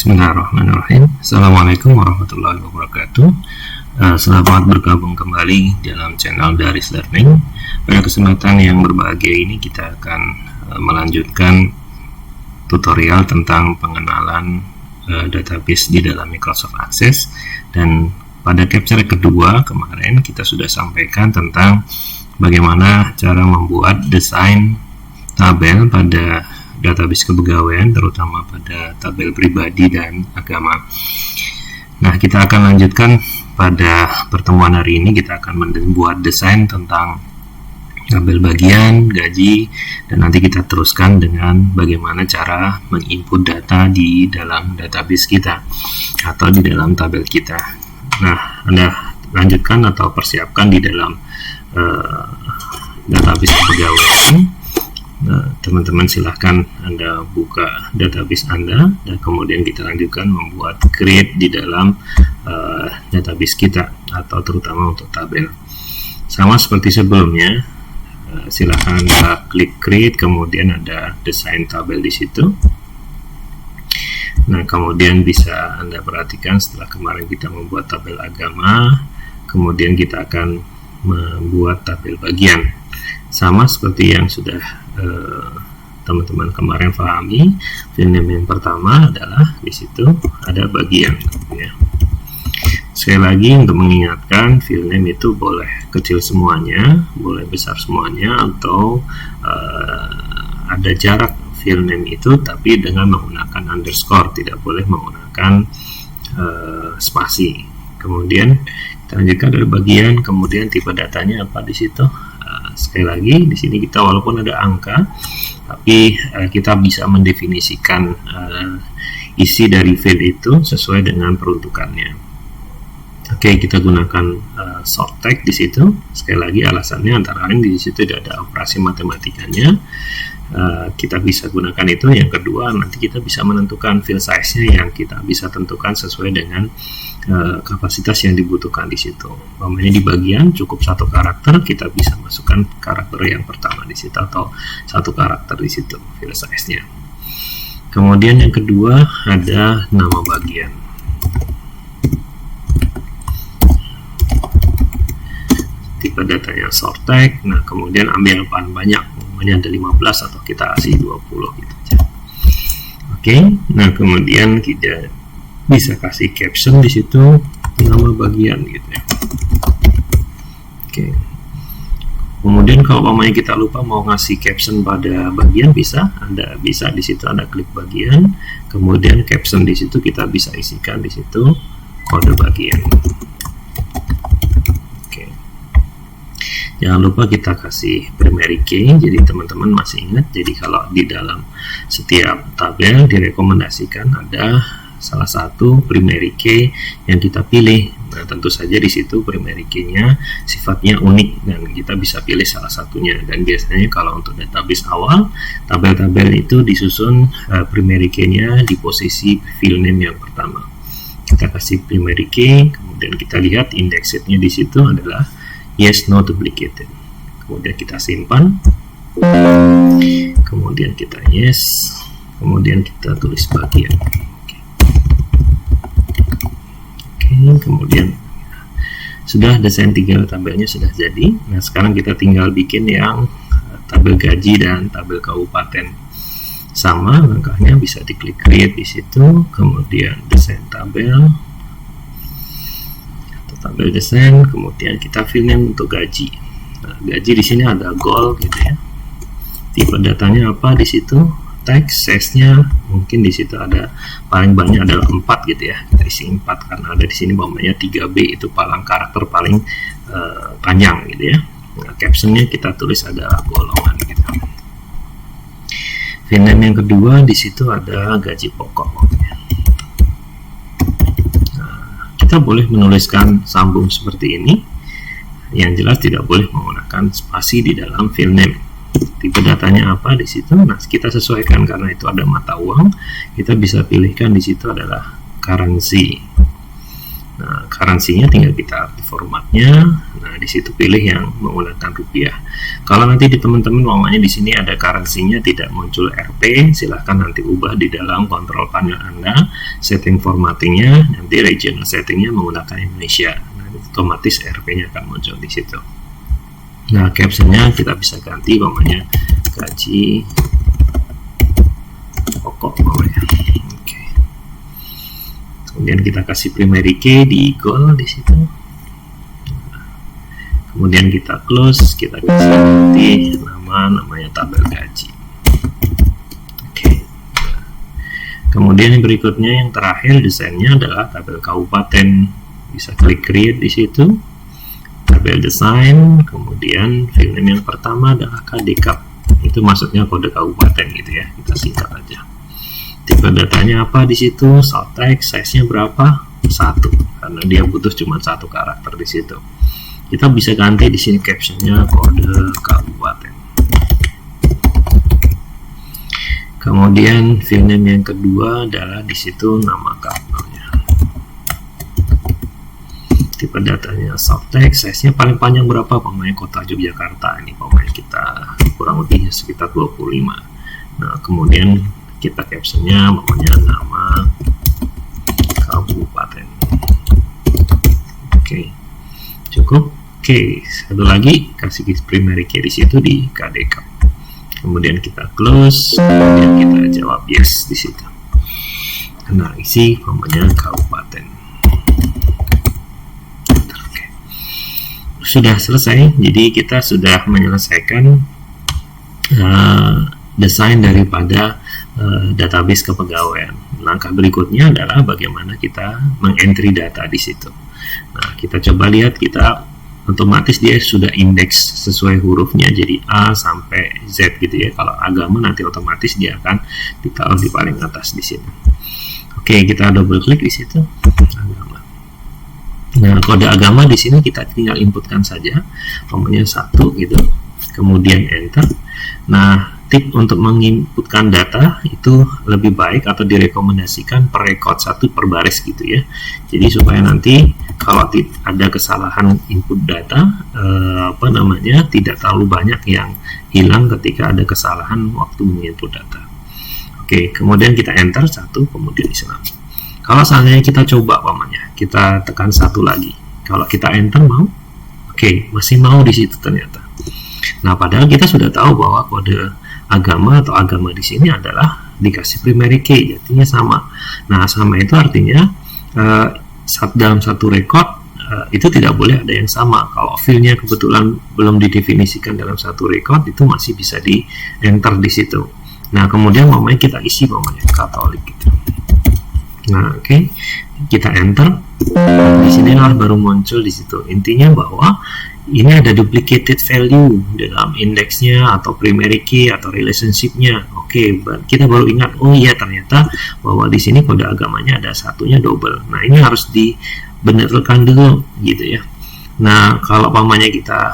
Bismillahirrahmanirrahim. Assalamualaikum warahmatullahi wabarakatuh. Selamat bergabung kembali dalam channel Daris Learning. Pada kesempatan yang berbahagia ini kita akan melanjutkan tutorial tentang pengenalan database di dalam Microsoft Access. Dan pada capture kedua kemarin kita sudah sampaikan tentang bagaimana cara membuat desain tabel pada database kepegawaian, terutama pada tabel pribadi dan agama. Nah, kita akan lanjutkan pada pertemuan hari ini. Kita akan membuat desain tentang tabel bagian, gaji, dan nanti kita teruskan dengan bagaimana cara menginput data di dalam database kita atau di dalam tabel kita. Nah, Anda lanjutkan atau persiapkan di dalam database kepegawaian. Nah, teman-teman silahkan Anda buka database Anda dan kemudian kita lanjutkan membuat create di dalam database kita atau terutama untuk tabel. Sama seperti sebelumnya, silahkan Anda klik create, kemudian ada desain tabel di situ. Nah, kemudian bisa Anda perhatikan setelah kemarin kita membuat tabel agama, kemudian kita akan membuat tabel bagian. Sama seperti yang sudah teman-teman kemarin pahami, file name yang pertama adalah di situ ada bagian, ya. Sekali lagi untuk mengingatkan, file name itu boleh kecil semuanya, boleh besar semuanya, atau ada jarak file name itu tapi dengan menggunakan underscore, tidak boleh menggunakan spasi. Kemudian kita lanjutkan dari bagian, kemudian tipe datanya apa di situ. Sekali lagi di sini kita walaupun ada angka, tapi kita bisa mendefinisikan isi dari file itu sesuai dengan peruntukannya. Oke, kita gunakan short tag di situ. Sekali lagi alasannya antara lain di situ tidak ada operasi matematikanya. Kita bisa gunakan itu. Yang kedua, nanti kita bisa menentukan file size-nya yang kita bisa tentukan sesuai dengan kapasitas yang dibutuhkan di situ. Umpamanya di bagian cukup satu karakter, kita bisa masukkan karakter yang pertama di situ atau satu karakter di situ file size-nya. Kemudian yang kedua ada nama bagian. Tipe datanya short tag. Nah, kemudian ambil paling banyak, ada 15 atau kita kasih 20 gitu aja. Oke, nah kemudian kita bisa kasih caption di situ nama bagian gitu ya. Oke. Kemudian kalau umpamanya kita lupa mau ngasih caption pada bagian, bisa Anda bisa di situ Anda klik bagian, kemudian caption di situ kita bisa isikan di situ kode bagian. Jangan lupa kita kasih primary key, jadi teman-teman masih ingat. Jadi kalau di dalam setiap tabel direkomendasikan ada salah satu primary key yang kita pilih. Nah, tentu saja di situ primary key-nya sifatnya unik dan kita bisa pilih salah satunya. Dan biasanya kalau untuk database awal, tabel-tabel itu disusun primary key-nya di posisi file name yang pertama. Kita kasih primary key, kemudian kita lihat indexed-nya di situ adalah yes, no duplicated. Kemudian kita simpan, kemudian kita yes, kemudian kita tulis bagian. Oke, kemudian sudah desain 3 tabelnya sudah jadi. Nah, sekarang kita tinggal bikin yang tabel gaji dan tabel kabupaten. Sama langkahnya, bisa diklik create di situ, kemudian desain tabel, tabel desain, kemudian kita fill name untuk gaji. Nah, gaji di sini ada goal gitu ya. Tipe datanya apa di situ? Text size-nya mungkin di situ ada paling banyak adalah 4 gitu ya. Kita isi 4 karena ada di sini umpamanya 3B itu paling karakter paling panjang gitu ya. Nah, caption-nya kita tulis ada golongan gitu. Fill name yang kedua di situ ada gaji pokok. Kita boleh menuliskan sambung seperti ini, yang jelas tidak boleh menggunakan spasi di dalam file name. Tipe datanya apa di situ? Nah, kita sesuaikan karena itu ada mata uang, kita bisa pilihkan di situ adalah currency. Nah, currency-nya tinggal kita formatnya. Nah, di situ pilih yang menggunakan rupiah. Kalau nanti di teman-teman umpamanya di sini ada currency-nya tidak muncul Rp, silahkan nanti ubah di dalam kontrol panel Anda, setting formattingnya, nanti regional settingnya menggunakan Indonesia. Nah, otomatis Rp-nya akan muncul di situ. Nah, captionnya kita bisa ganti umpamanya gaji pokok umpamanya. Oke. Kemudian kita kasih primary key di goal di situ. Kemudian kita close, kita kasih ganti namanya tabel gaji. Oke. Kemudian yang berikutnya yang terakhir desainnya adalah tabel kabupaten. Bisa klik create di situ. Tabel desain, kemudian file name yang pertama adalah KDKAP. Itu maksudnya kode kabupaten gitu ya. Kita singkat aja. Tipe datanya apa di situ? Salt text, size-nya berapa? 1. Karena dia butuh cuma 1 karakter di situ. Kita bisa ganti di sini captionnya kode kabupaten. Kemudian file name yang kedua adalah di situ nama kapalnya. Tipe datanya soft text, size-nya paling panjang berapa? Pemain kota Yogyakarta ini, pemain kita kurang lebih sekitar 25. Nah, kemudian kita captionnya namanya nama kabupaten. Oke, cukup. Oke, satu lagi kasih primary key di situ di KDK. Kemudian kita close, kemudian kita jawab yes di situ. Nah, isi namanya kabupaten. Oke. Sudah selesai. Jadi kita sudah menyelesaikan desain daripada database kepegawaian. Langkah berikutnya adalah bagaimana kita mengentry data di situ. Nah, kita coba lihat, kita otomatis dia sudah indeks sesuai hurufnya, jadi A sampai Z gitu ya. Kalau agama nanti otomatis dia akan ditaruh di paling atas di sini. Oke, kita double klik di situ agama. Nah, kode agama di sini kita tinggal inputkan saja, nomornya 1 gitu. Kemudian enter. Nah, tip untuk menginputkan data itu lebih baik atau direkomendasikan per record 1 per baris gitu ya. Jadi supaya nanti kalau ada kesalahan input data tidak terlalu banyak yang hilang ketika ada kesalahan waktu menginput data. Oke, kemudian kita enter 1, kemudian Islam. Kalau seandainya kita coba kita tekan 1 lagi. Kalau kita enter mau? Oke, masih mau di situ ternyata. Nah, padahal kita sudah tahu bahwa kode agama atau agama di sini adalah dikasih primary key, artinya sama. Nah, sama itu artinya dalam satu record itu tidak boleh ada yang sama. Kalau filenya kebetulan belum didefinisikan dalam satu record, itu masih bisa di enter di situ. Nah, kemudian kita isi Katolik gitu. Nah, oke. Kita enter. Di sini baru muncul di situ. Intinya bahwa ini ada duplicated value dalam indeksnya atau primary key atau relationship-nya. Oke, kita baru ingat, oh iya ternyata bahwa di sini kode agamanya ada satunya double. Nah, ini harus dibenarkan dulu gitu ya. Nah, kalau pamannya kita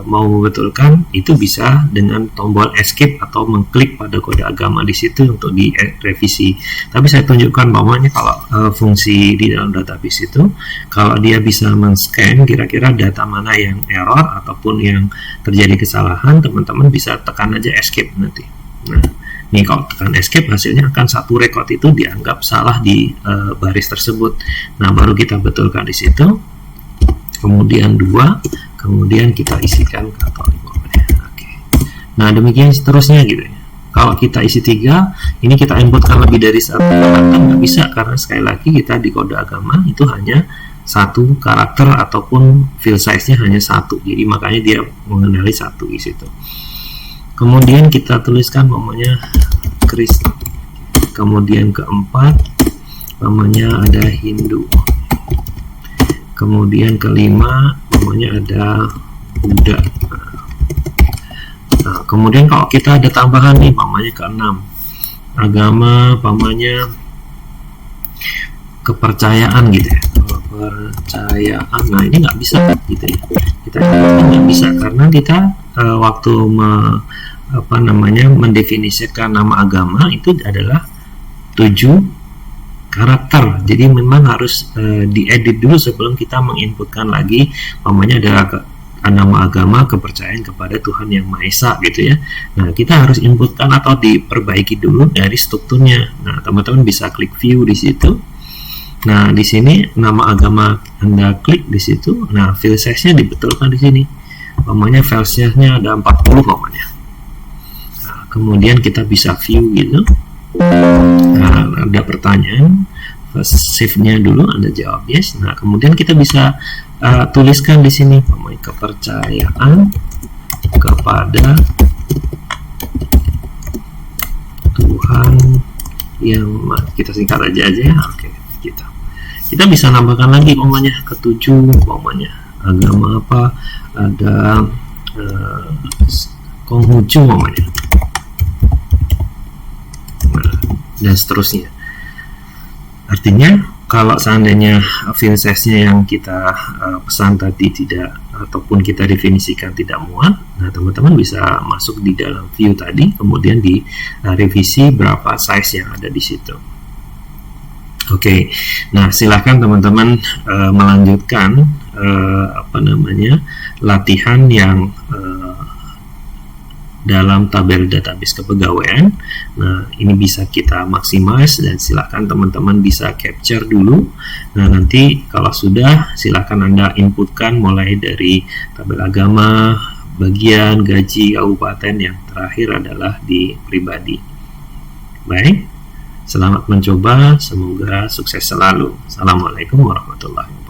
mau membetulkan, itu bisa dengan tombol escape atau mengklik pada kode agama di situ untuk direvisi. Tapi saya tunjukkan pamannya kalau fungsi di dalam database itu, kalau dia bisa men-scan kira-kira data mana yang error ataupun yang terjadi kesalahan, teman-teman bisa tekan aja escape nanti. Nah, ini kalau tekan escape hasilnya akan satu record itu dianggap salah di baris tersebut. Nah, baru kita betulkan di situ. Kemudian 2, kemudian kita isikan Katolik. Oke. Nah, demikian seterusnya gitu ya. Kalau kita isi 3, ini kita inputkan lebih dari 1 karakter, nggak bisa, karena sekali lagi kita di kode agama itu hanya 1 karakter ataupun file size-nya hanya 1, jadi makanya dia mengenali 1 di situ. Kemudian kita tuliskan namanya Kristen. Kemudian keempat namanya ada Hindu. Kemudian kelima namanya ada Buddha. Nah, kemudian kalau kita ada tambahan nih namanya keenam agama, namanya kepercayaan gitu ya, kepercayaan. Nah, ini nggak bisa gitu ya, kita nggak bisa karena kita waktu mendefinisikan nama agama itu adalah 7 karakter, jadi memang harus diedit dulu sebelum kita menginputkan lagi namanya adalah nama agama, kepercayaan kepada Tuhan Yang Maha Esa gitu ya. Nah, kita harus inputkan atau diperbaiki dulu dari strukturnya. Nah, teman-teman bisa klik view di situ. Nah, di sini nama agama Anda klik di situ. Nah, file size-nya dibetulkan di sini. Umpamanya file size-nya ada 40 umpamanya. Nah, kemudian kita bisa view gitu. Nah, ada pertanyaan, save-nya dulu, Anda jawab yes. Nah, kemudian kita bisa tuliskan di sini kepercayaan kepada Tuhan yang kita singkat aja ya. Oke, kita bisa nambahkan lagi umpamanya ketujuh, umpamanya agama apa, ada Konghucu umpamanya, nah, dan seterusnya. Artinya kalau seandainya file size-nya yang kita pesan tadi tidak, ataupun kita definisikan tidak muat, nah teman-teman bisa masuk di dalam view tadi, kemudian di revisi berapa size yang ada di situ. Oke, nah silahkan teman-teman melanjutkan latihan yang dalam tabel database kepegawaian. Nah, ini bisa kita maximize dan silakan teman-teman bisa capture dulu. Nah, nanti kalau sudah silakan Anda inputkan mulai dari tabel agama, bagian, gaji, kabupaten, yang terakhir adalah di pribadi. Baik, selamat mencoba, semoga sukses selalu. Assalamualaikum warahmatullahi wabarakatuh.